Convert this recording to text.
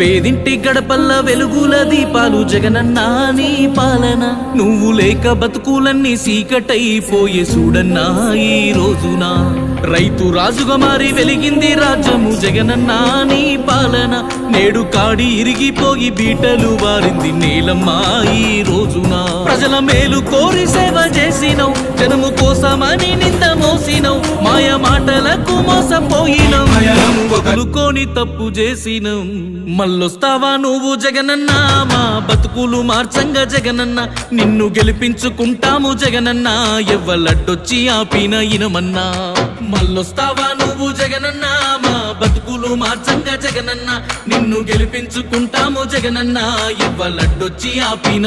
పేదింటి గడపల్ల వెలుగుల దీపాలు జగనన్నా నీ పాలన నువ్వు లేక బతుకులన్నీ సీకటైపోయే చూడన్నా ఈ రోజున రైతు రాజుగా మారి వెలిగింది రాజ్యము జగనన్నా నీ పాలన నేడు కాడి ఇరిగిపోయి బీటలు వారింది నేలమ్మా ఈ రోజున ప్రజల మేలు కోరి సేవ చేసినవు జనము కోసమని నింద మోసినవు మాయ మాటలకు మోసపోయినవు వదులుకొని తప్పు చేసినవు మళ్ళొస్తావా నువ్వు జగనన్నా మా బతుకులు మార్చంగా జగనన్నా నిన్ను గెలిపించుకుంటాము జగనన్నా ఎవ్వలడ్డొచ్చి ఆపిన ఇనమన్నా మళ్ళొస్తావా నువ్వు జగనన్నా మా బతుకులు మార్చంగా జగనన్నా నిన్ను గెలిపించుకుంటాము జగనన్నా ఎవ్వలడ్డొచ్చి ఆపిన